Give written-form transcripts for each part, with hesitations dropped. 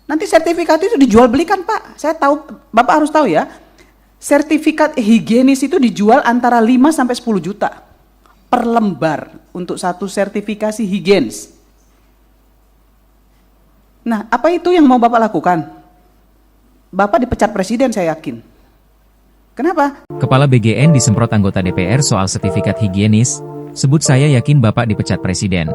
Nanti sertifikat itu dijual belikan Pak. Saya tahu, Bapak harus tahu ya. Sertifikat higienis itu dijual antara 5 sampai 10 juta per lembar untuk satu sertifikasi higienis. Nah, apa itu yang mau Bapak lakukan? Bapak dipecat presiden saya yakin. Kenapa? Kepala BGN disemprot anggota DPR soal sertifikat higienis, sebut saya yakin Bapak dipecat presiden.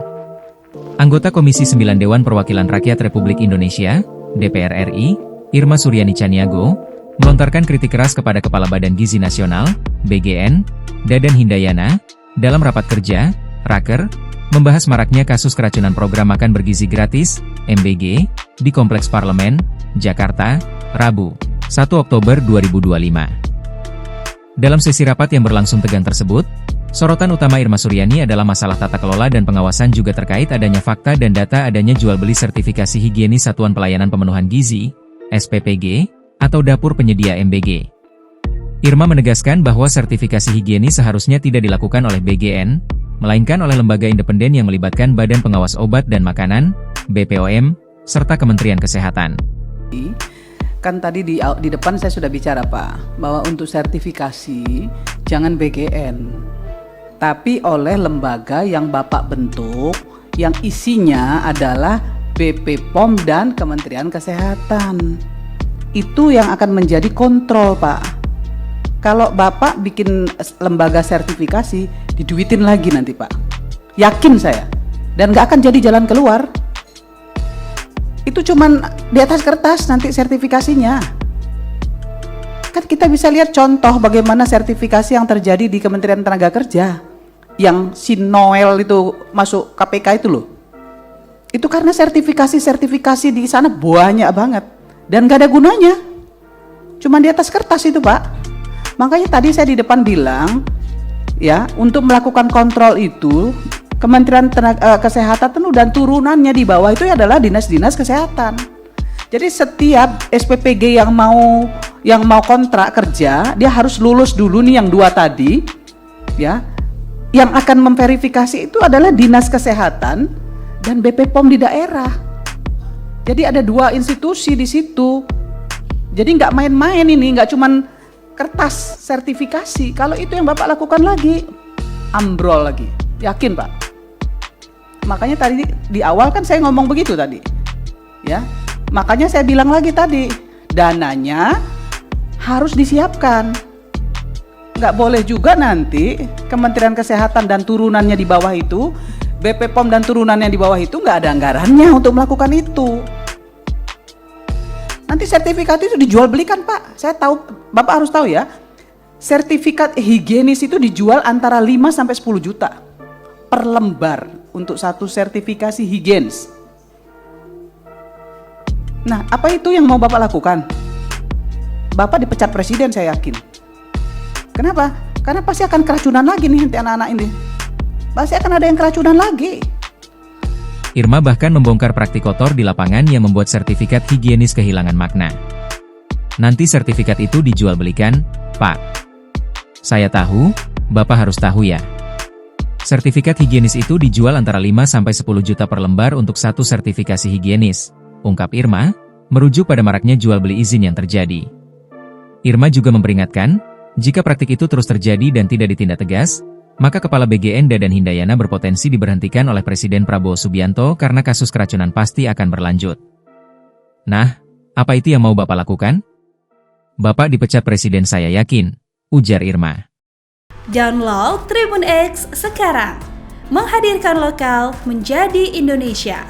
Anggota Komisi 9 Dewan Perwakilan Rakyat Republik Indonesia, DPR RI, Irma Suryani Chaniago, melontarkan kritik keras kepada Kepala Badan Gizi Nasional, BGN, Dadan Hindayana, dalam rapat kerja, Raker, membahas maraknya kasus keracunan program makan bergizi gratis, MBG, di Kompleks Parlemen, Jakarta, Rabu, 1 Oktober 2025. Dalam sesi rapat yang berlangsung tegang tersebut, sorotan utama Irma Suryani adalah masalah tata kelola dan pengawasan juga terkait adanya fakta dan data adanya jual beli sertifikasi higienis Satuan Pelayanan Pemenuhan Gizi, SPPG, atau dapur penyedia MBG. Irma menegaskan bahwa sertifikasi higienis seharusnya tidak dilakukan oleh BGN, melainkan oleh lembaga independen yang melibatkan Badan Pengawas Obat dan Makanan, BPOM, serta Kementerian Kesehatan. Kan tadi di depan saya sudah bicara Pak, bahwa untuk sertifikasi jangan BGN, tapi oleh lembaga yang Bapak bentuk, yang isinya adalah BP POM dan Kementerian Kesehatan. Itu yang akan menjadi kontrol Pak. Kalau Bapak bikin lembaga sertifikasi, diduitin lagi nanti Pak. Yakin saya. Dan gak akan jadi jalan keluar. Itu cuman di atas kertas nanti sertifikasinya. Kan kita bisa lihat contoh bagaimana sertifikasi yang terjadi di Kementerian Tenaga Kerja. Yang si Noel itu masuk KPK itu loh. Itu karena sertifikasi di sana banyak banget. Dan gak ada gunanya. Cuma di atas kertas itu Pak. Makanya tadi saya di depan bilang, ya, untuk melakukan kontrol itu, Kementerian Kesehatan dan turunannya di bawah itu adalah dinas-dinas kesehatan. Jadi setiap SPPG yang mau kontrak kerja, dia harus lulus dulu nih yang 2 tadi, ya. Yang akan memverifikasi itu adalah dinas kesehatan dan BP POM di daerah. Jadi ada 2 institusi di situ. Jadi nggak main-main ini, nggak cuman kertas sertifikasi. Kalau itu yang Bapak lakukan lagi, ambrol lagi. Yakin Pak? Makanya tadi di awal kan saya ngomong begitu tadi. Ya. Makanya saya bilang lagi tadi, dananya harus disiapkan. Nggak boleh juga nanti Kementerian Kesehatan dan turunannya di bawah itu, BP POM dan turunannya di bawah itu nggak ada anggarannya untuk melakukan itu. Nanti sertifikat itu dijual belikan Pak. Saya tahu, Bapak harus tahu ya. Sertifikat higienis itu dijual antara 5 sampai 10 juta per lembar untuk satu sertifikasi higienis. Nah, apa itu yang mau Bapak lakukan? Bapak dipecat presiden saya yakin. Kenapa? Karena pasti akan keracunan lagi nih nanti anak-anak ini. Pasti akan ada yang keracunan lagi. Irma bahkan membongkar praktik kotor di lapangan yang membuat sertifikat higienis kehilangan makna. Nanti sertifikat itu dijual belikan, Pak. Saya tahu, Bapak harus tahu ya. Sertifikat higienis itu dijual antara 5 sampai 10 juta per lembar untuk satu sertifikasi higienis, ungkap Irma, merujuk pada maraknya jual beli izin yang terjadi. Irma juga memperingatkan, jika praktik itu terus terjadi dan tidak ditindak tegas, maka Kepala BGN Dadan Hindayana berpotensi diberhentikan oleh Presiden Prabowo Subianto karena kasus keracunan pasti akan berlanjut. Nah, apa itu yang mau Bapak lakukan? Bapak dipecat presiden saya yakin, ujar Irma. Download Tribun X sekarang, menghadirkan lokal menjadi Indonesia.